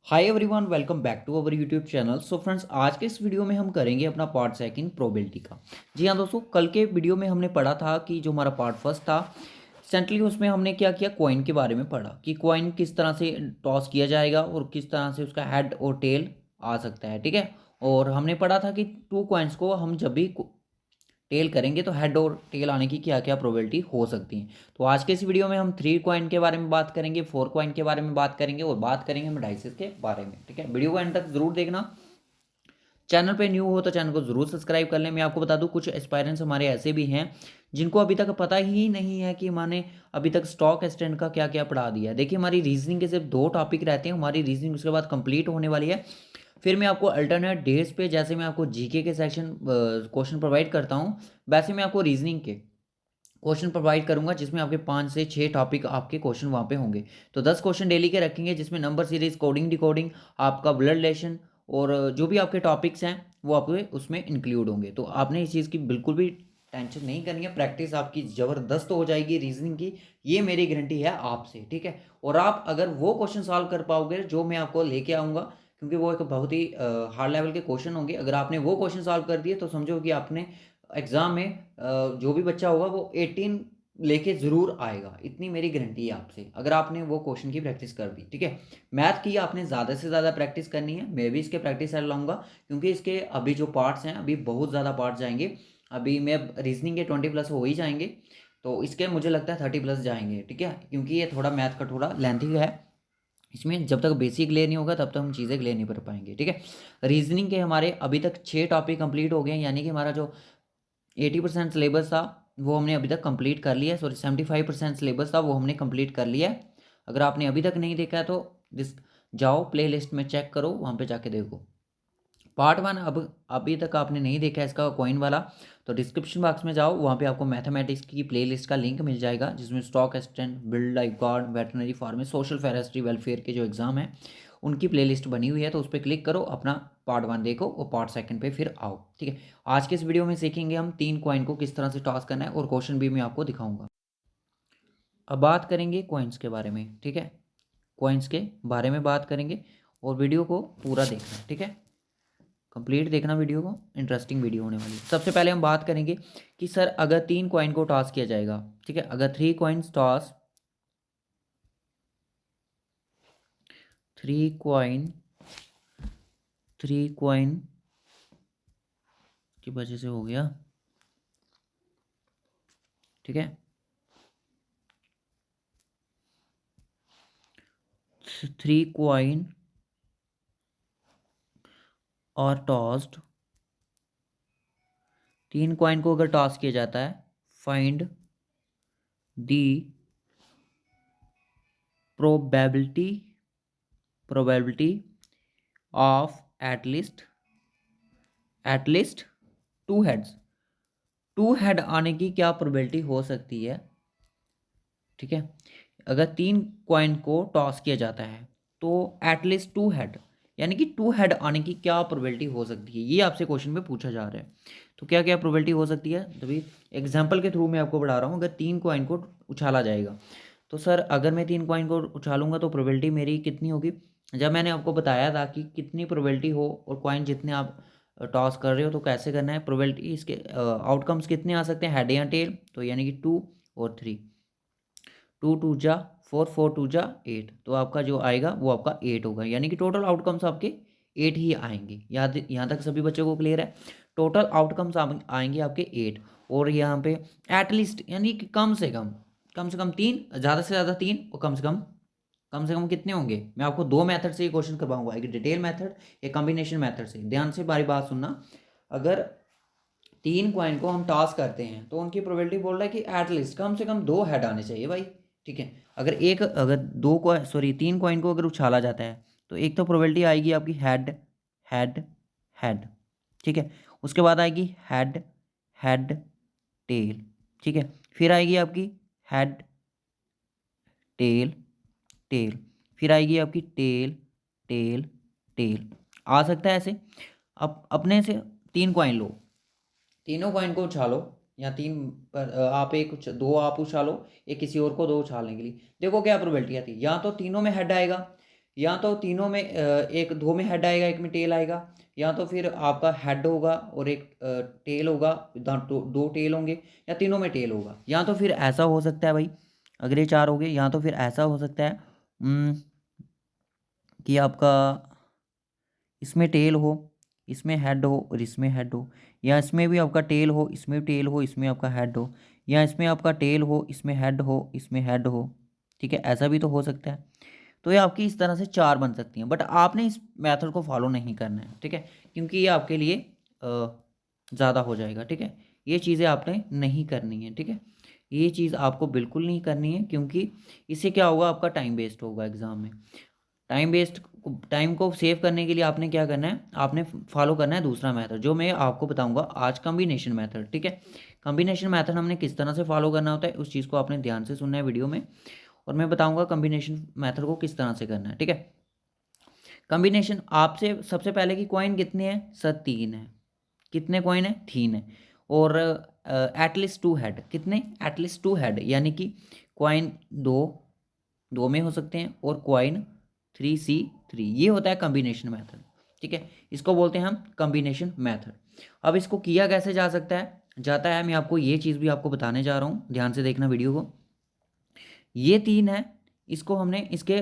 Hi everyone, welcome back to our YouTube channel. So friends, आज के इस video में हम करेंगे अपना पार्ट सेकंड प्रोबेबिलिटी का। जी हाँ दोस्तों, कल के वीडियो में हमने पढ़ा था कि जो हमारा पार्ट फर्स्ट था रिसेंटली, उसमें हमने क्या किया, कॉइन के बारे में पढ़ा कि कॉइन किस तरह से टॉस किया जाएगा और किस तरह से उसका हेड और टेल आ सकता है। ठीक है। और हमने पढ़ा था कि टू कॉइन्स को हम जब भी टेल करेंगे तो हेड और टेल आने की क्या क्या प्रोबेबिलिटी हो सकती है। तो आज के इस वीडियो में हम थ्री कॉइन के बारे में बात करेंगे, फोर कॉइन के बारे में बात करेंगे और बात करेंगे हम डाइसेस के बारे में। ठीक है, वीडियो को एंड तक जरूर देखना। चैनल पे न्यू हो तो चैनल को जरूर सब्सक्राइब कर लें। मैं आपको बता दूं, कुछ एस्पायरेंट्स हमारे ऐसे भी हैं जिनको अभी तक पता ही नहीं है कि मैंने अभी तक स्टॉक एक्सटेंड का क्या क्या पढ़ा दिया है। देखिए, हमारी रीजनिंग के सिर्फ दो टॉपिक रहते हैं, हमारी रीजनिंग उसके बाद कंप्लीट होने वाली है। फिर मैं आपको अल्टरनेट डेज पे, जैसे मैं आपको जीके के सेक्शन क्वेश्चन प्रोवाइड करता हूँ, वैसे मैं आपको रीजनिंग के क्वेश्चन प्रोवाइड करूंगा, जिसमें आपके 5 से 6 टॉपिक आपके क्वेश्चन वहाँ पे होंगे। तो 10 क्वेश्चन डेली के रखेंगे, जिसमें नंबर सीरीज, कोडिंग, डिकोडिंग, आपका ब्लड रिलेशन और जो भी आपके टॉपिक्स हैं वो आपके उसमें इंक्लूड होंगे। तो आपने इस चीज़ की बिल्कुल भी टेंशन नहीं करनी है। प्रैक्टिस आपकी ज़बरदस्त हो जाएगी रीजनिंग की, ये मेरी गारंटी है आपसे। ठीक है। और आप अगर वो क्वेश्चन सॉल्व कर पाओगे जो मैं आपको लेके आऊँगा, क्योंकि वो एक बहुत ही हार्ड लेवल के क्वेश्चन होंगे, अगर आपने वो क्वेश्चन सॉल्व कर दिए तो समझो कि आपने एग्जाम में जो भी बच्चा होगा वो 18 लेके ज़रूर आएगा। इतनी मेरी गारंटी है आपसे, अगर आपने वो क्वेश्चन की प्रैक्टिस कर दी। ठीक है। मैथ की आपने ज़्यादा से ज़्यादा प्रैक्टिस करनी है। मैं भी इसके प्रैक्टिस कर लाऊंगा, क्योंकि इसके अभी जो पार्ट्स हैं, अभी बहुत ज़्यादा पार्ट्स जाएंगे। अभी मैं रीजनिंग के 20+ हो ही जाएंगे, तो इसके मुझे लगता है 30+ जाएंगे। ठीक है, क्योंकि ये थोड़ा मैथ का थोड़ा लेंथी है। इसमें जब तक बेसिक क्लियर नहीं होगा तब तक हम चीज़ें क्लियर नहीं कर पाएंगे। ठीक है। रीजनिंग के हमारे अभी तक 6 टॉपिक कंप्लीट हो गए हैं, यानी कि हमारा जो 80% सिलेबस था वो हमने अभी तक कंप्लीट कर लिया है। सॉरी, 75% सिलेबस था वो हमने कंप्लीट कर लिया है। अगर आपने अभी तक नहीं देखा है तो जाओ प्ले लिस्ट में चेक करो, वहाँ पे जाके देखो। पार्ट 1 अब अभी तक आपने नहीं देखा है इसका कॉइन वाला, तो डिस्क्रिप्शन बॉक्स में जाओ, वहाँ पे आपको मैथमेटिक्स की प्लेलिस्ट का लिंक मिल जाएगा, जिसमें stock extent, build, life guard, veterinary pharmacy, social forestry, welfare के जो एग्जाम है उनकी प्लेलिस्ट बनी हुई है। तो उस पर क्लिक करो, अपना पार्ट 1 देखो और पार्ट सेकंड पे फिर आओ। ठीक है। आज के इस वीडियो में सीखेंगे हम 3 कॉइन को किस तरह से टॉस करना है, और क्वेश्चन भी मैं आपको दिखाऊंगा। अब बात करेंगे कॉइन्स के बारे में। ठीक है, कॉइन्स के बारे में बात करेंगे और वीडियो को पूरा देखना। ठीक है, कंप्लीट देखना वीडियो को, इंटरेस्टिंग वीडियो होने वाली है। सबसे पहले हम बात करेंगे कि सर अगर 3 कॉइन को टॉस किया जाएगा। ठीक है, अगर 3 कॉइन्स टॉस, 3 कॉइन, 3 कॉइन की वजह से हो गया। ठीक है, 3 कॉइन और टॉस्ड, 3 कॉइन को अगर टॉस किया जाता है, find the probability, probability of at least 2 heads. 2 head आने की क्या प्रोबेबिलिटी हो सकती है। ठीक है, अगर 3 कॉइन को टॉस किया जाता है तो एटलीस्ट 2 हेड, यानी कि 2 हेड आने की क्या प्रोबेबिलिटी हो सकती है, ये आपसे क्वेश्चन में पूछा जा रहा है। तो क्या क्या प्रोबेबिलिटी हो सकती है, तभी एग्जाम्पल के थ्रू मैं आपको बढ़ा रहा हूँ। अगर 3 कॉइन को उछाला जाएगा तो सर अगर मैं 3 कॉइन को उछालूंगा तो प्रोबेबिलिटी मेरी कितनी होगी। जब मैंने आपको बताया था कि कितनी प्रोबेबिलिटी हो और कॉइन जितने आप टॉस कर रहे हो तो कैसे करना है, प्रोबेबिलिटी इसके आउटकम्स कितने आ सकते हैं, हेड या टेल, तो यानी कि 2 और 3। 2 2 जा 4, 4 2 जा 8, तो आपका जो आएगा वो आपका 8 होगा, यानी कि टोटल आउटकम्स आपके 8 ही आएंगे। याद, यहाँ तक सभी बच्चों को क्लियर है। टोटल आउटकम्स आएंगे आपके 8। और यहाँ पे एटलीस्ट यानी कि कम से कम 3, ज़्यादा से ज़्यादा 3, और कम से कम कितने होंगे। मैं आपको 2 मेथड से ये क्वेश्चन करवाऊंगा, एक डिटेल मेथड, एक कॉम्बिनेशन मेथड से। ध्यान से बारी बात सुनना। अगर 3 कॉइन को हम टॉस करते हैं तो उनकी प्रोबेबिलिटी बोल रहा है कि एटलीस्ट कम से कम 2 हेड आने चाहिए भाई। ठीक है, अगर 3 कॉइन को अगर उछाला जाता है तो एक तो प्रोबेबिलिटी आएगी आपकी हेड, हेड, हेड। ठीक है, उसके बाद आएगी हेड, हेड, टेल। ठीक है, फिर आएगी आपकी हेड, टेल, टेल, फिर आएगी आपकी टेल, टेल, टेल। आ सकता है ऐसे। अब अपने से 3 कॉइन लो, तीनों कॉइन को उछालो, या तीन पर आप एक दो आप उछालो, एक किसी और को दो उछालने के लिए। देखो क्या प्रोबेबिलिटी आती है, या तो तीनों में हेड आएगा, या तो तीनों में एक दो में हेड आएगा, एक में टेल आएगा, या तो फिर आपका हेड होगा और एक टेल होगा, दो टेल होंगे, या तीनों में टेल होगा। या तो फिर ऐसा हो सकता है भाई, अगर ये चार हो गए, या तो फिर ऐसा हो सकता है कि आपका इसमें टेल हो, इसमें हेड हो और इसमें हेड हो, या इसमें भी आपका टेल हो, इसमें टेल हो, इसमें आपका हेड हो, या इसमें आपका टेल हो, इसमें हेड हो, इसमें हेड हो। ठीक है, ऐसा भी तो हो सकता है। तो ये आपकी इस तरह से चार बन सकती हैं, बट आपने इस मेथड को फॉलो नहीं करना है। ठीक है, क्योंकि ये आपके लिए ज़्यादा हो जाएगा। ठीक है, ये चीज़ें आपने नहीं करनी है। ठीक है, ये चीज़ आपको बिल्कुल नहीं करनी है, क्योंकि इससे क्या होगा, आपका टाइम वेस्ट होगा एग्ज़ाम में। टाइम को सेव करने के लिए आपने क्या करना है, आपने फॉलो करना है दूसरा मेथड, जो मैं आपको बताऊंगा आज, कॉम्बिनेशन मेथड। ठीक है, कॉम्बिनेशन मेथड हमने किस तरह से फॉलो करना होता है, उस चीज़ को आपने ध्यान से सुनना है वीडियो में, और मैं बताऊंगा कॉम्बिनेशन मेथड को किस तरह से करना है। ठीक है, कॉम्बिनेशन आपसे सबसे पहले की कॉइन कितने हैं सर, तीन है। कितने कॉइन है, तीन है। और एटलीस्ट टू हेड, कितने, एटलीस्ट टू हेड, यानी कि कॉइन दो, दो में हो सकते हैं, और कॉइन 3C3, ये होता है कॉम्बिनेशन मेथड। ठीक है, इसको बोलते हैं हम कॉम्बिनेशन मेथड। अब इसको किया कैसे जा सकता है, जाता है, मैं आपको ये चीज़ भी आपको बताने जा रहा हूँ, ध्यान से देखना वीडियो को। ये तीन है, इसको हमने इसके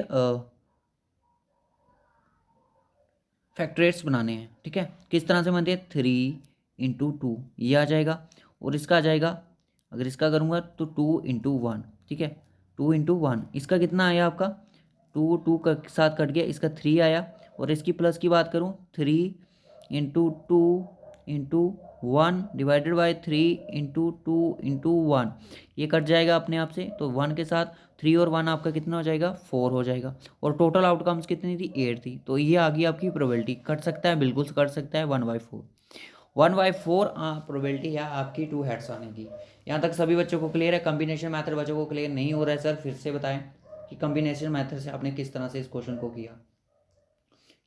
फैक्टरेट्स बनाने हैं। ठीक है, किस तरह से बनते हैं, 3 × 2 ये आ जाएगा, और इसका आ जाएगा, अगर इसका करूँगा तो 2 × 1। ठीक है, 2 × 1, इसका कितना आया आपका, टू टू का साथ कट गया, इसका 3 आया। और इसकी प्लस की बात करूँ, 3 × 2 × 1 डिवाइडेड बाई 3 × 2 × 1, ये कट जाएगा अपने आप से, तो 1 के साथ 3 और 1 आपका कितना हो जाएगा, 4 हो जाएगा। और टोटल आउटकम्स कितनी थी, 8 थी। तो ये आ गई आपकी प्रोबेबिलिटी, कट सकता है, बिल्कुल कट सकता है, 1/4। 1/4 प्रोबेबिलिटी है आपकी टू हेड्स आने की। यहाँ तक सभी बच्चों को क्लियर है। कॉम्बिनेशन मैथड बच्चों को क्लियर नहीं हो रहा है सर, फिर से बताएं कि कॉम्बिनेशन मैथड से आपने किस तरह से इस क्वेश्चन को किया।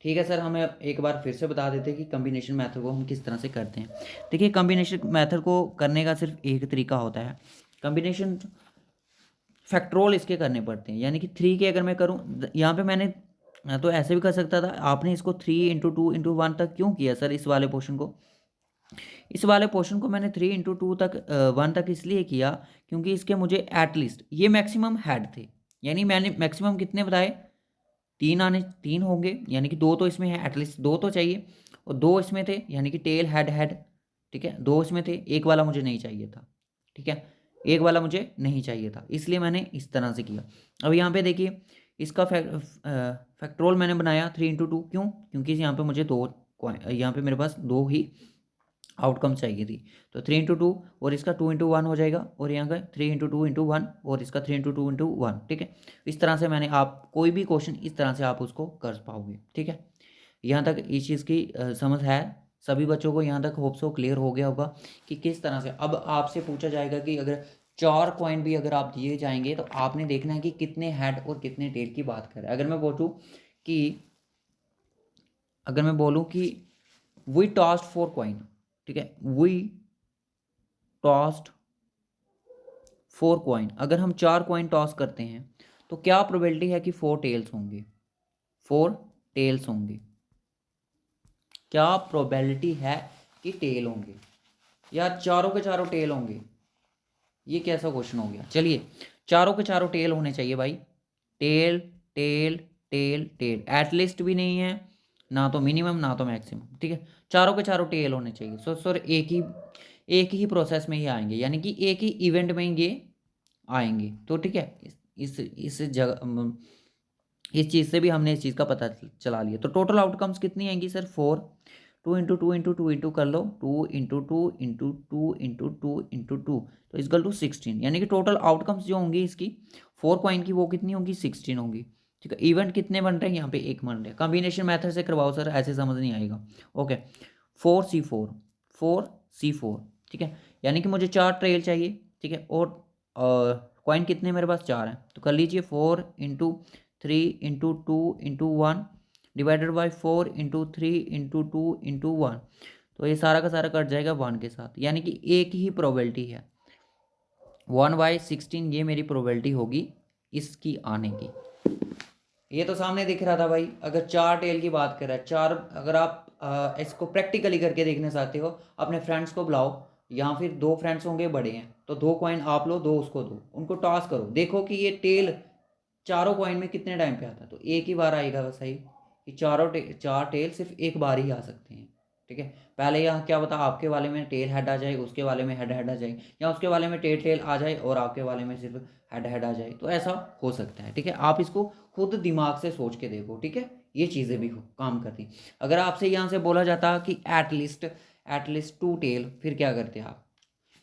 ठीक है सर, हमें एक बार फिर से बता देते हैं कि कॉम्बिनेशन मैथड को हम किस तरह से करते हैं। देखिए, कॉम्बिनेशन मैथड को करने का सिर्फ एक तरीका होता है, कॉम्बिनेशन फैक्टरोल इसके करने पड़ते हैं, यानी कि 3 के अगर मैं करूँ, यहाँ पे मैंने तो ऐसे भी कर सकता था, आपने इसको 3 × 2 × 1 तक क्यों किया सर, इस वाले पोर्शन को, इस वाले पोर्शन को मैंने 3 × 2 तक 1 तक इसलिए किया, क्योंकि इसके मुझे एटलीस्ट ये मैक्सिमम हेड थे, यानी मैंने मैक्सिमम कितने बताए, तीन होंगे, यानी कि दो तो इसमें है, एटलीस्ट दो तो चाहिए, और दो इसमें थे, यानी कि टेल हेड हेड। ठीक है, दो इसमें थे, एक वाला मुझे नहीं चाहिए था। ठीक है, एक वाला मुझे नहीं चाहिए था, इसलिए मैंने इस तरह से किया। अब यहाँ पे देखिए, इसका फैक्टरोल मैंने बनाया 3 × 2, क्यों, क्योंकि यहाँ पे मुझे दो, यहाँ पे मेरे पास दो ही आउटकम चाहिए थी। तो 3 × 2, और इसका 2 × 1 हो जाएगा, और यहाँ का 3 × 2 × 1, और इसका 3 × 2 × 1। ठीक है, इस तरह से मैंने, आप कोई भी क्वेश्चन इस तरह से आप उसको कर पाओगे। ठीक है, यहाँ तक इस चीज़ की समझ है सभी बच्चों को, यहाँ तक होप सो क्लियर हो गया होगा कि किस तरह से। अब आपसे पूछा जाएगा कि अगर चार कॉइन भी अगर आप दिए जाएंगे, तो आपने देखना है कि कितने हेड और कितने टेल की बात करें। कि अगर मैं बोलूँ कि वी टॉस्ड 4 कॉइन, ठीक है, वी टॉस्ड 4 कॉइन, अगर हम 4 कॉइन टॉस करते हैं, तो क्या प्रोबेबिलिटी है कि 4 टेल्स होंगे, 4 टेल्स होंगे, क्या प्रोबेबिलिटी है कि टेल होंगे, या चारों के चारों टेल होंगे। ये कैसा क्वेश्चन हो गया, चलिए, चारों के चारों टेल होने चाहिए भाई, टेल टेल टेल टेल, एटलीस्ट भी नहीं है, ना तो मिनिमम ना तो मैक्सिमम। ठीक है, चारों के चारों टेल होने चाहिए। सो सर एक ही प्रोसेस में ही आएंगे, यानी कि एक ही इवेंट में ये आएंगे। तो ठीक है, इस जगह इस चीज़ से भी हमने इस चीज़ का पता चला लिया। तो टोटल आउटकम्स कितनी आएंगी सर, 4। 2 × 2 × 2 कर लो, 2 × 2 × 2 × 2 तो इक्वल टू 16, यानी कि टोटल आउटकम्स जो होंगी इसकी 4 कॉइन की, वो कितनी होंगी, 16 होंगी। ठीक है, इवेंट कितने बन रहे हैं, यहाँ पे एक बन रहे हैं। कॉम्बिनेशन मेथड से करवाओ सर, ऐसे समझ नहीं आएगा। Okay, 4C4, 4C4। ठीक है, यानी कि मुझे 4 ट्रेल चाहिए। ठीक है, और कॉइन कितने मेरे पास, 4 हैं, तो कर लीजिए 4 × 3 × 2 × 1 डिवाइडेड बाई 4 × 3 × 2 × 1। तो ये सारा का सारा कट जाएगा 1 के साथ, यानी कि एक ही प्रोबेबिलिटी है, 1/16 ये मेरी प्रोबेबिलिटी होगी इसकी आने की। ये तो सामने दिख रहा था भाई। अगर 4 टेल की बात करें, चार, अगर आप इसको प्रैक्टिकली करके देखना चाहते हो, अपने फ्रेंड्स को बुलाओ, या फिर 2 फ्रेंड्स होंगे बड़े हैं तो 2 कॉइन आप लो, 2 उसको दो, उनको टॉस करो, देखो कि ये टेल चारों कॉइन में कितने टाइम पे आता है। तो एक ही बार आएगा बस, सही कि चार टेल सिर्फ एक बार ही आ सकते हैं। ठीक है, पहले यहाँ क्या बता, आपके वाले में टेल हेड आ जाए, उसके वाले में हेड हेड आ जाए, या उसके वाले में टेल टेल आ जाए और आपके वाले में सिर्फ हेड हेड आ जाए। तो ऐसा हो सकता है। ठीक है, आप इसको खुद दिमाग से सोच के देखो। ठीक है, ये चीज़ें भी काम करती। अगर आपसे यहाँ से बोला जाता कि एटलीस्ट 2 टेल, फिर क्या करते आप?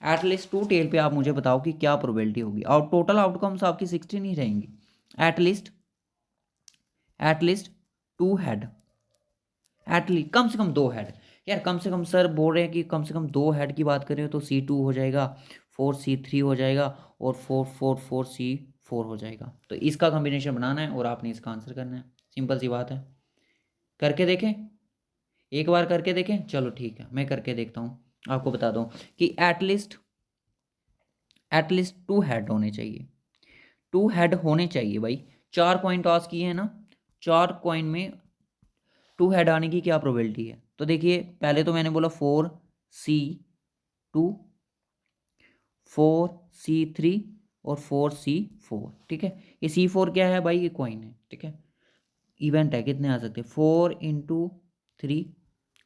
एटलीस्ट 2 टेल पे आप मुझे बताओ कि क्या प्रोबेबिलिटी होगी, और टोटल आउटकम्स आपकी 16 ही रहेंगी। एटलीस्ट एटलीस्ट 2 हेड, एटलीस्ट कम से कम 2 हेड। यार कम से कम सर बोल रहे हैं कि कम से कम 2 हेड की बात करें तो C2 हो जाएगा, 4C3 हो जाएगा, और 4 4 4C4 हो जाएगा। तो इसका कॉम्बिनेशन बनाना है और आपने इसका आंसर करना है। सिंपल सी बात है। करके देखें, एक बार करके देखें। चलो ठीक है, मैं करके देखता हूँ, आपको बता दूँ कि एटलीस्ट 2 हेड होने चाहिए। 2 हेड होने चाहिए भाई। 4 कॉइन टॉस किए हैं ना, 4 कॉइन में 2 हेड आने की क्या प्रोबेबिलिटी है? तो देखिए, पहले तो मैंने बोला 4C2, 4C3 और 4C4। ठीक है, ये C4 क्या है भाई? ये कॉइन है। ठीक है, इवेंट है, कितने आ सकते हैं? 4 × 3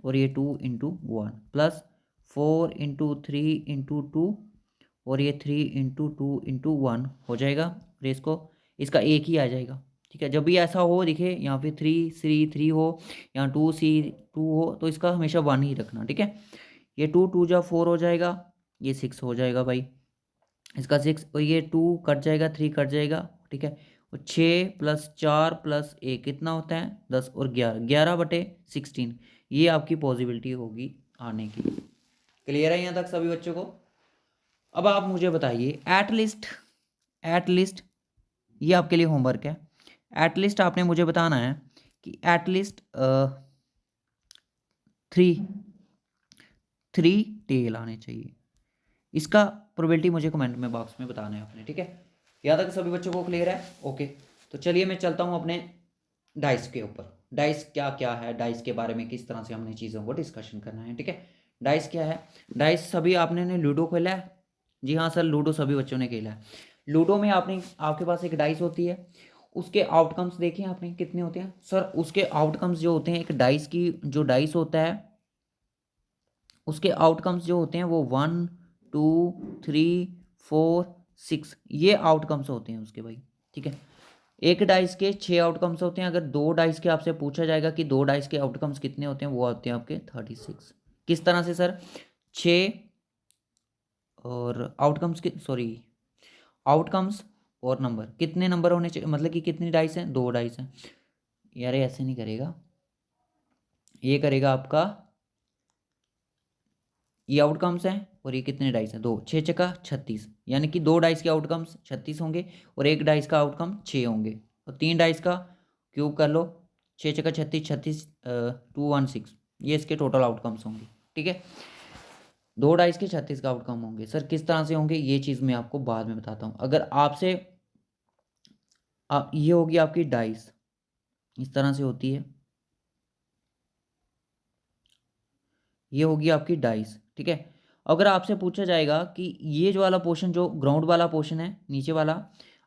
और ये 2 × 1 प्लस 4 × 3 × 2 और ये 3 × 2 × 1 हो जाएगा। और इसको, इसका एक ही आ जाएगा। ठीक है, जब भी ऐसा हो दिखे, यहाँ पे 3C3 हो, यहाँ 2C2 हो, तो इसका हमेशा 1 ही रखना। ठीक है, ये 2 × 2 = 4 हो जाएगा, ये 6 हो जाएगा भाई, इसका 6, और ये 2 कट जाएगा, 3 कट जाएगा। ठीक है, और 6 + 4 + 1 कितना होता है? 10, और 11/16 ये आपकी पॉसिबिलिटी होगी आने की। क्लियर है यहाँ तक सभी बच्चों को? अब आप मुझे बताइए, एटलीस्ट ये आपके लिए होमवर्क है। एटलीस्ट आपने मुझे बताना है कि एटलीस्ट 3 टेल आने चाहिए। इसका प्रोबेबिलिटी मुझे कमेंट में बॉक्स में बताना है आपने। ठीक है, यहाँ तक सभी बच्चों को क्लियर है? ओके, तो चलिए मैं चलता हूँ अपने डाइस के ऊपर। डाइस क्या क्या है, डाइस के बारे में किस तरह से हमने चीज़ों को डिस्कशन करना है। ठीक है, डाइस क्या है? डाइस सभी आपने ने लूडो खेला है? जी हाँ सर, लूडो सभी बच्चों ने खेला है। लूडो में आपके पास एक डाइस होती है, उसके आउटकम्स देखे आपने कितने होते हैं? सर उसके आउटकम्स जो होते हैं, एक डाइस की जो डाइस होता है उसके आउटकम्स जो होते हैं वो 1 2 3 4 6 ये आउटकम्स होते हैं उसके भाई। ठीक है, एक डाइस के 6 आउटकम्स होते हैं। अगर 2 डाइस के आपसे पूछा जाएगा कि 2 डाइस के आउटकम्स कितने होते हैं, वो होते हैं आपके 36। किस तरह से सर? 6 और आउटकम्स के, सॉरी, आउटकम्स और नंबर, कितने नंबर होने चाहिए, मतलब कि कितनी डाइस हैं? 2 डाइस हैं। यार ये ऐसे नहीं करेगा, ये करेगा आपका, ये आउटकम्स हैं और ये कितने डाइस हैं? 2, 6 × 36, यानी कि 2 डाइस के आउटकम्स 36 होंगे और एक डाइस का आउटकम 6 होंगे, और 3 डाइस का क्यूब कर लो, 6 × 36 36, 216, ये इसके टोटल आउटकम्स होंगे। ठीक है, 2 डाइस के 36 का आउटकम होंगे। सर किस तरह से होंगे, ये चीज़ मैं आपको बाद में बताता हूँ। अगर आपसे ये होगी आपकी डाइस, इस तरह से होती है, ये होगी आपकी डाइस। ठीक है, अगर आपसे पूछा जाएगा कि ये जो वाला पोर्शन, जो ग्राउंड वाला पोर्शन है नीचे वाला,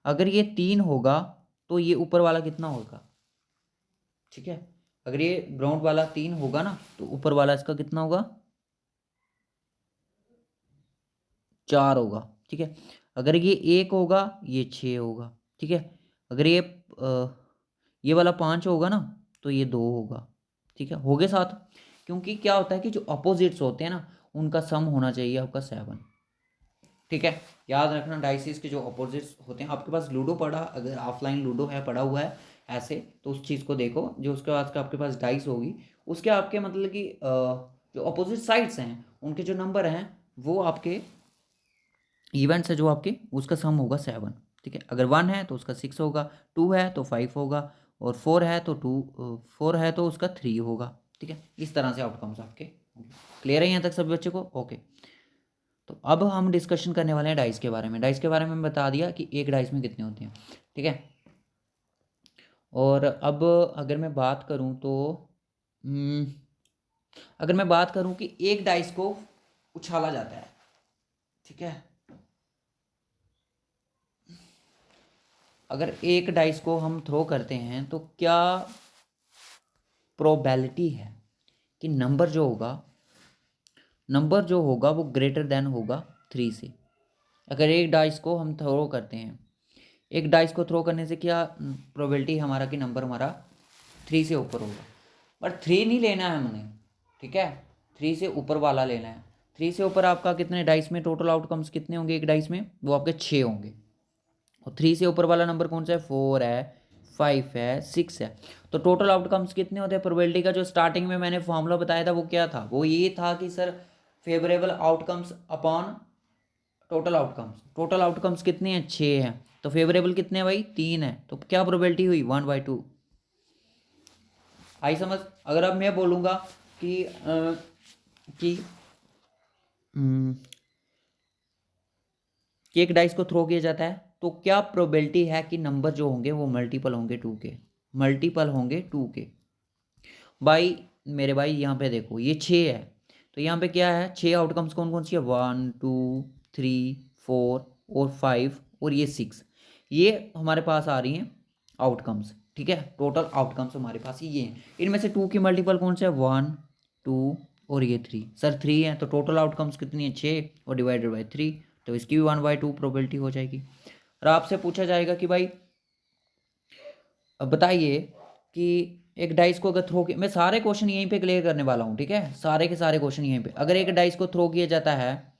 अगर ये 3 होगा तो ये ऊपर वाला कितना होगा? ठीक है, अगर ये ग्राउंड वाला 3 होगा ना, तो ऊपर वाला इसका कितना होगा? 4 होगा। ठीक है, अगर ये 1 होगा, ये 6 होगा। ठीक है, अगर ये वाला 5 होगा ना, तो ये 2 होगा। ठीक है, हो गए 7। क्योंकि क्या होता है कि जो अपोजिट्स होते हैं ना, उनका सम होना चाहिए आपका 7। ठीक है, याद रखना, डाइसिस के जो अपोजिट्स होते हैं, आपके पास लूडो पड़ा, अगर ऑफलाइन लूडो है पड़ा हुआ है ऐसे, तो उस चीज़ को देखो, जो उसके बाद का आपके पास डाइस होगी, उसके आपके मतलब कि जो अपोजिट साइड्स हैं उनके जो नंबर हैं, वो आपके इवेंट्स है जो आपके, उसका सम होगा 7। ठीक है, अगर 1 है तो उसका 6 होगा, 2 है तो 5 होगा, और 4 है तो उसका 3 होगा। ठीक है, इस तरह से आउटकम्स आपके होंगे। क्लियर है यहाँ तक सभी बच्चों को? ओके, तो अब हम डिस्कशन करने वाले हैं डाइस के बारे में। डाइस के बारे में बता दिया कि एक डाइस में कितने होते हैं। ठीक है, और अब अगर मैं बात करूं तो हम्म, अगर मैं बात करूं कि एक डाइस को उछाला जाता है, ठीक है, अगर एक डाइस को हम थ्रो करते हैं तो क्या प्रोबेबिलिटी है कि नंबर जो होगा वो ग्रेटर देन होगा 3 से। अगर एक डाइस को हम थ्रो करते हैं, एक डाइस को थ्रो करने से क्या प्रोबेबिलिटी हमारा कि नंबर हमारा 3 से ऊपर होगा। बट 3 नहीं लेना है हमने, ठीक है, 3 से ऊपर वाला लेना है। 3 से ऊपर आपका कितने डाइस में टोटल आउटकम्स कितने होंगे एक डाइस में, वो आपके 6 होंगे। और 3 से ऊपर वाला नंबर कौन सा है, 4 है, 5 है, 6 है। तो टोटल आउटकम्स कितने होते हैं प्रोबेबिलिटी का, जो स्टार्टिंग में मैंने फॉर्मूला बताया था वो क्या था, वो ये था कि sir favourable outcomes upon total outcomes कितने हैं, 6 हैं। तो फेवरेबल कितने हैं भाई, 3 है। तो क्या प्रोबेबिलिटी हुई, 1/2। आई समझ। अगर अब मैं बोलूँगा कि हम्म, कि एक डाइस को थ्रो किया जाता है तो क्या प्रोबेबिलिटी है कि नंबर जो होंगे वो मल्टीपल होंगे 2 के। भाई मेरे भाई यहाँ पे देखो ये 6 है, तो यहाँ पे क्या है, 6 आउटकम्स कौन कौन सी है, 1 2 3 4 और 5 और ये 6, ये हमारे पास आ रही हैं आउटकम्स, ठीक है। टोटल आउटकम्स हमारे पास ये हैं। इनमें से 2 की मल्टीपल कौन सा है, 1 2 और ये 3, सर 3 है। तो टोटल आउटकम्स कितनी है, 6 और डिवाइडेड बाई 3, तो इसकी भी 1/2 प्रोबेबिलिटी हो जाएगी। और आपसे पूछा जाएगा कि भाई अब बताइए कि एक डाइस को अगर थ्रो किया, मैं सारे क्वेश्चन यहीं पे क्लियर करने वाला हूँ, ठीक है, सारे के सारे क्वेश्चन यहीं पे। अगर एक डाइस को थ्रो किया जाता है,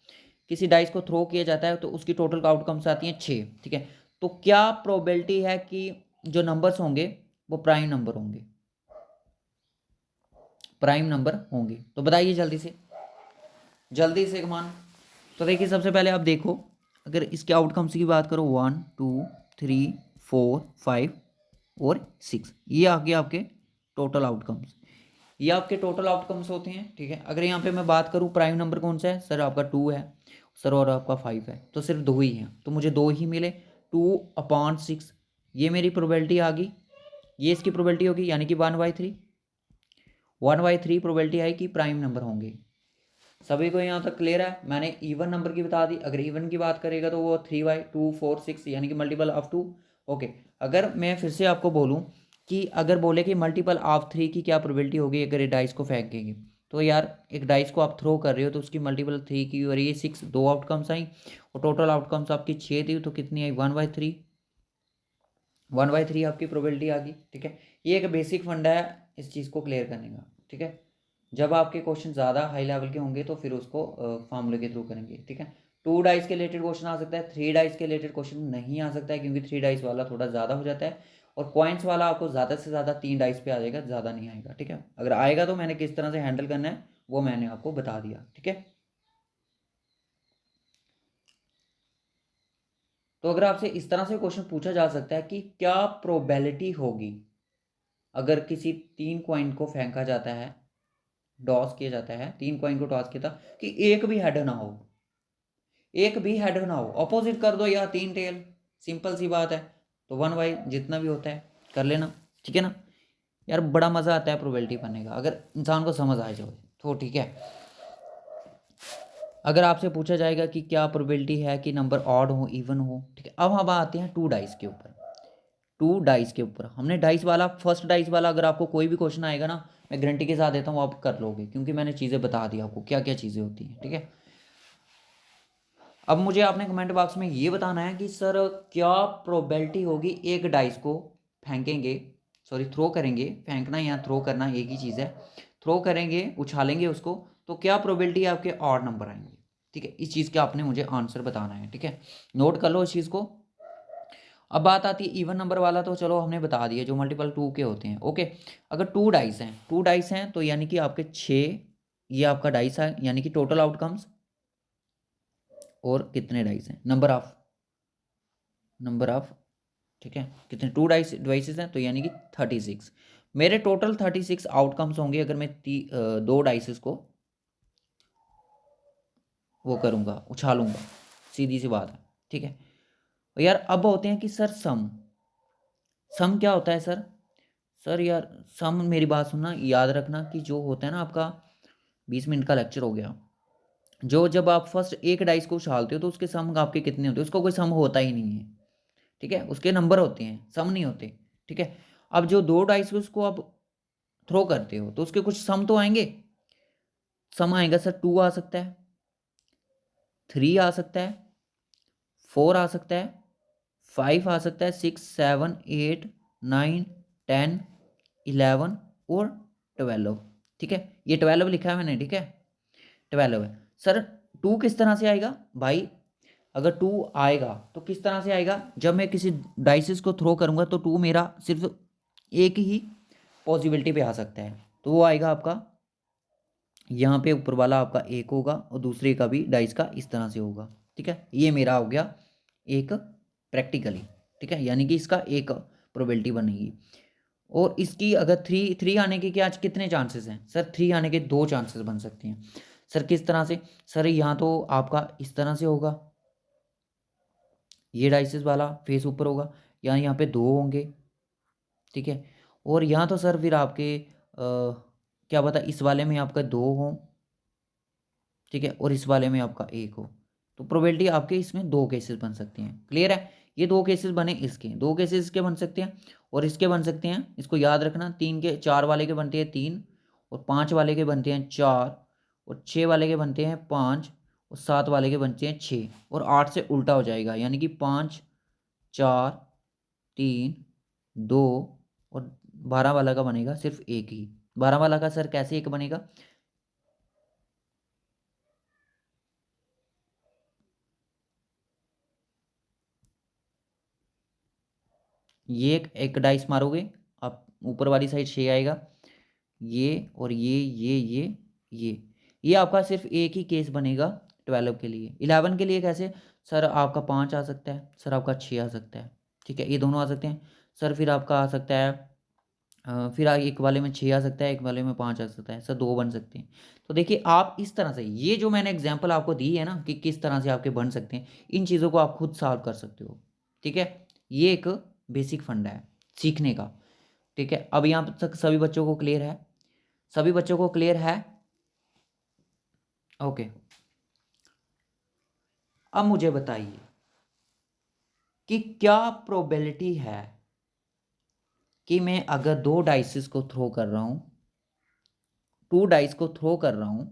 किसी डाइस को थ्रो किया जाता है तो उसकी टोटल आउटकम्स आती हैं 6, ठीक है। तो क्या प्रोबेबिलिटी है कि जो नंबर्स होंगे वो प्राइम नंबर होंगे। तो बताइए जल्दी से कमान। तो देखिए सबसे पहले आप देखो, अगर इसके आउटकम्स की बात करो, 1 2 3 4 5 और 6, ये आगे आपके टोटल आउटकम्स, ये आपके टोटल आउटकम्स होते हैं, ठीक है। अगर यहाँ पे मैं बात करूँ प्राइम नंबर कौन सा है, सर आपका 2 है, सर और आपका 5 है, तो सिर्फ 2 ही हैं, तो मुझे 2 ही मिले। 2/6, ये मेरी प्रोबेबिलिटी आ गई, ये इसकी प्रोबेबिलिटी होगी, यानी कि 1/3 प्रोबेबिलिटी है कि प्राइम नंबर होंगे। सभी को यहाँ तक क्लियर है। मैंने इवन नंबर की बता दी, अगर इवन की बात करेगा तो वो 3/2 4 6 यानी कि मल्टीपल ऑफ 2। ओके, अगर मैं फिर से आपको बोलूँ कि अगर बोले कि मल्टीपल ऑफ 3 की क्या प्रोबेबिलिटी होगी अगर ये डाइस को फेंकेंगे, तो यार एक डाइस को आप थ्रो कर रहे हो तो उसकी मल्टीपल 3 की, और ये 6, 2 आउटकम्स आई और टोटल आउटकम्स आपकी 6 थी, तो कितनी आई, 1/3 आपकी प्रोबेबिलिटी आ गई, ठीक है। ये एक बेसिक फंडा है इस चीज़ को क्लियर करने का, ठीक है। जब आपके क्वेश्चन ज़्यादा हाई लेवल के होंगे तो फिर उसको फार्मूले के थ्रू करेंगे, ठीक है। 2 डाइस के रिलेटेड क्वेश्चन आ सकता है, 3 डाइस के रिलेटेड क्वेश्चन नहीं आ सकता है, क्योंकि 3 डाइस वाला थोड़ा ज़्यादा हो जाता है, और पॉइंट्स वाला आपको ज़्यादा से ज़्यादा 3 डाइस पे आ जाएगा, ज़्यादा नहीं आएगा, ठीक है। अगर आएगा तो मैंने किस तरह से हैंडल करना है वो मैंने आपको बता दिया, ठीक है। तो अगर आपसे इस तरह से क्वेश्चन पूछा जा सकता है कि क्या प्रोबेबिलिटी होगी अगर किसी 3 कॉइन को फेंका जाता है, टॉस किया जाता है, 3 कॉइन को टॉस किया था, कि एक भी हेड ना हो, ऑपोजिट कर दो या 3 टेल, सिंपल सी बात है। तो 1/, जितना भी होता है कर लेना, ठीक है ना। यार बड़ा मज़ा आता है प्रोबेबिलिटी पढ़ने का अगर इंसान को समझ आ जाए तो, ठीक है। अगर आपसे पूछा जाएगा कि क्या प्रोबेबिलिटी है कि नंबर ऑड हो इवन हो, ठीक है। अब हम आते हैं 2 डाइस के ऊपर। 2 डाइस के ऊपर हमने डाइस वाला, फर्स्ट डाइस वाला अगर आपको कोई भी क्वेश्चन आएगा ना, मैं गारंटी के साथ देता हूँ आप कर लोगे, क्योंकि मैंने चीज़ें बता दी आपको क्या क्या चीज़ें होती हैं, ठीक है। अब मुझे आपने कमेंट बॉक्स में ये बताना है कि सर क्या प्रोबेबिलिटी होगी एक डाइस को फेंकेंगे, सॉरी थ्रो करेंगे, फेंकना या थ्रो करना एक ही चीज़ है, थ्रो करेंगे उछालेंगे उसको, तो क्या प्रोबेबिलिटी आपके और नंबर आएंगे, ठीक है। इस चीज़ के आपने मुझे आंसर बताना है, ठीक है। नोट कर लो इस चीज़ को। अब बात आती है इवन नंबर वाला, तो चलो हमने बता दिया जो मल्टीपल 2 के होते हैं, ओके। अगर 2 डाइस हैं तो यानी कि आपके 6, ये आपका डाइस है, यानी कि टोटल आउटकम्स, और कितने डाइस हैं, नंबर ऑफ, ठीक है, कितने 2 डिवाइसेस हैं, तो यानी कि 36। मेरे टोटल 36 आउटकम्स होंगे अगर मैं 2 डाइसेस को वो करूँगा, उछालूंगा, सीधी सी बात है, ठीक है। और यार अब होते हैं कि सर सम क्या होता है सर, सर यार सम, मेरी बात सुनना, याद रखना कि जो होता है ना आपका 20 मिनट का लेक्चर हो गया, जो जब आप फर्स्ट एक डाइस को उछालते हो तो उसके सम आपके कितने होते हैं, उसका कोई सम होता ही नहीं है। ठीक है, उसके नंबर होते हैं, सम नहीं होते। ठीक है, अब जो दो डाइस उसको आप थ्रो करते हो तो उसके कुछ सम तो आएंगे। सम आएगा सर, 2 आ सकता है, 3 आ सकता है, 4 आ सकता है, 5 आ सकता है, 6, 7, 8, 9, 10, 11 और 12। ठीक है, ये 12 लिखा है मैंने। ठीक है, 12 है सर। 2 किस तरह से आएगा भाई? अगर 2 आएगा तो किस तरह से आएगा? जब मैं किसी डाइसिस को थ्रो करूंगा तो 2 मेरा सिर्फ एक ही पॉसिबिलिटी पे आ सकता है, तो वो आएगा आपका यहाँ पे, ऊपर वाला आपका एक होगा और दूसरे का भी डाइस का इस तरह से होगा। ठीक है, ये मेरा हो गया एक प्रैक्टिकली। ठीक है, यानी कि इसका एक प्रोबेबिलिटी बनेगी। और इसकी अगर थ्री आने के क्या आज कितने चांसेस हैं सर? 3 आने के 2 चांसेस बन सकते हैं सर। किस तरह से सर? यहाँ तो आपका इस तरह से होगा, ये डाइसिस वाला फेस ऊपर होगा, यहाँ पे 2 होंगे। ठीक है, और यहाँ तो सर फिर आपके क्या पता इस वाले में आपका 2 हो। ठीक है, और इस वाले में आपका 1 हो। तो प्रोबेबिलिटी आपके इसमें 2 केसेस बन सकते हैं। क्लियर है? ये 2 केसेस बने, इसके 2 केसेस इसके बन सकते हैं और इसके बन सकते हैं। इसको याद रखना, 3 के 4 वाले के बनते हैं 3, और 5 वाले के बनते हैं 4, और 6 वाले के बनते हैं 5, और 7 वाले के बनते हैं 6, और 8 से उल्टा हो जाएगा, यानी कि 5, 4, 3, 2, और 12 वाला का बनेगा सिर्फ एक ही। 12 वाला का सर कैसे एक बनेगा? ये एक डाइस मारोगे आप, ऊपर वाली साइड 6 आएगा, ये और ये आपका सिर्फ एक ही केस बनेगा 12 के लिए। 11 के लिए कैसे? सर आपका 5 आ सकता है, सर आपका 6 आ सकता है। ठीक है, ये दोनों आ सकते हैं सर। फिर आपका आ सकता है फिर एक वाले में 6 आ सकता है, एक वाले में 5 आ सकता है सर, 2 बन सकते हैं। तो देखिए आप इस तरह से, ये जो मैंने एग्जाम्पल आपको दी है ना कि किस तरह से आपके बन सकते हैं, इन चीज़ों को आप खुद सॉल्व कर सकते हो। ठीक है, ये एक बेसिक फंडा है सीखने का। ठीक है, अब यहाँ तक सभी बच्चों को क्लियर है? सभी बच्चों को क्लियर है? ओके, अब मुझे बताइए कि क्या प्रोबेबिलिटी है कि मैं अगर 2 डाइसिस को थ्रो कर रहा हूं, 2 डाइस को थ्रो कर रहा हूं,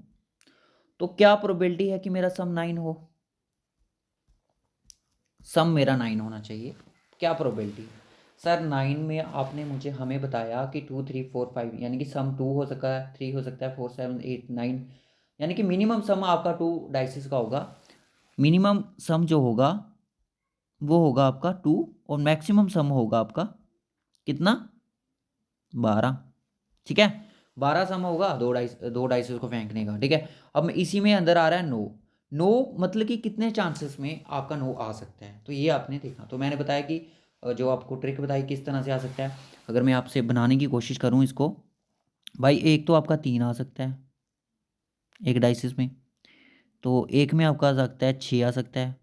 तो क्या प्रोबेबिलिटी है कि मेरा सम 9 हो? सम मेरा 9 होना चाहिए। क्या प्रोबेबिलिटी? सर 9 में आपने मुझे हमें बताया कि 2, 3, 4, 5, यानी कि सम 2 हो सकता है, 3 हो सकता है, 4, 7, 8, 9, यानी कि मिनिमम सम आपका 2 डाइसिस का होगा। मिनिमम सम जो होगा वो होगा आपका 2, और मैक्सिमम सम होगा आपका कितना? 12। ठीक है, 12 सम होगा दो डाइस को फेंकने का। ठीक है, अब मैं इसी में अंदर आ रहा है नो। नो मतलब कि कितने चांसेस में आपका नो आ सकता है, तो ये आपने देखा। तो मैंने बताया कि जो आपको ट्रिक बताई किस तरह से आ सकता है। अगर मैं आपसे बनाने की कोशिश करूँ इसको, भाई एक तो आपका 3 आ सकता है एक डाइसिस में, तो एक में आपका आ सकता है 6 आ सकता है।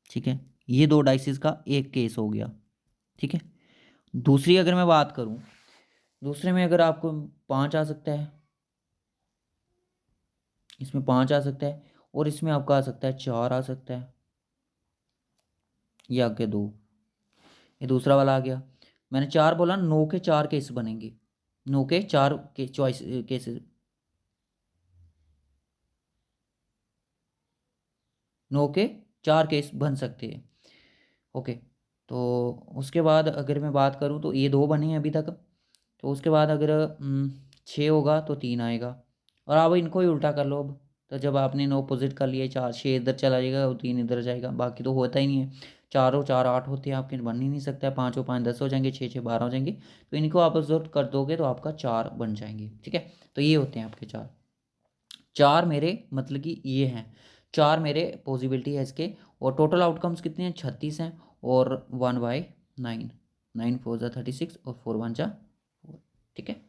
ठीक है, ये 2 डाइसिस का एक केस हो गया। ठीक है, दूसरी अगर मैं बात करूं, दूसरे में अगर आपको 5 आ सकता है, इसमें 5 आ सकता है, और इसमें आपका आ सकता है 4 आ सकता है, ये आगे 2, ये दूसरा वाला आ गया। मैंने 4 बोला, 9 के 4 केस बनेंगे, 9 के 4 के चॉइस केसेस, 9 के 4 केस बन सकते हैं। ओके, तो उसके बाद अगर मैं बात करूं तो ये 2 बने हैं अभी तक। तो उसके बाद अगर 6 होगा तो 3 आएगा, और आप इनको ही उल्टा कर लो अब। तो जब आपने 9 अपोजिट कर लिए, 4 6 इधर चला जाएगा और 3 इधर जाएगा, बाकी तो होता ही नहीं है। 4 और 4 8 होते हैं आपके, बन ही नहीं सकता है। 5 और 5 10 हो जाएंगे, 6 6 12 हो जाएंगे। तो इनको आप अपोजिट कर दोगे तो आपका 4 बन जाएंगे। ठीक है, तो ये होते हैं आपके 4। 4 मेरे मतलब कि ये हैं, 4 मेरे पॉसिबिलिटी है इसके। और टोटल आउटकम्स कितने हैं? 36 हैं, और 1/9, 9 4 जा 36, और 4 1 जा 4। ठीक है,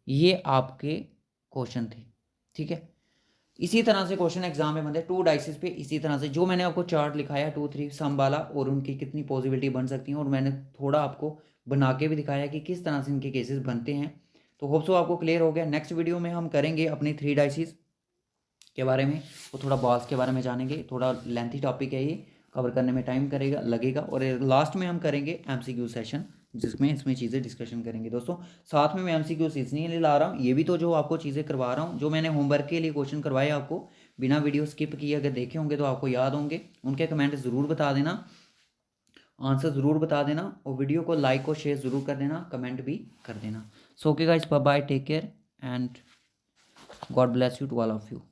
ये आपके क्वेश्चन थे। ठीक है, इसी तरह से क्वेश्चन एग्जाम में बनते हैं 2 डाइसिस पे। इसी तरह से जो मैंने आपको चार्ट लिखाया 2 3 सम वाला, और उनकी कितनी पॉसिबिलिटी बन सकती है, और मैंने थोड़ा आपको बना के भी दिखाया कि किस तरह से इनके केसेस बनते हैं। तो होप सो आपको क्लियर हो गया। नेक्स्ट वीडियो में हम करेंगे अपनी 3 डाइसिस के बारे में, वो थोड़ा बॉल्स के बारे में जानेंगे। थोड़ा लेंथी टॉपिक है, ये कवर करने में टाइम लगेगा। और लास्ट में हम करेंगे MCQ सेशन, जिसमें इसमें चीज़ें डिस्कशन करेंगे दोस्तों। साथ में मैं MCQ इसलिए ला रहा हूँ, ये भी तो जो आपको चीज़ें करवा रहा हूँ, जो मैंने होमवर्क के लिए क्वेश्चन करवाए आपको बिना वीडियो स्किप किए, अगर देखे होंगे तो आपको याद होंगे। उनके कमेंट ज़रूर बता देना, आंसर ज़रूर बता देना, और वीडियो को लाइक और शेयर ज़रूर कर देना, कमेंट भी कर देना। So okay guys, bye bye, take care and God bless you to all of you.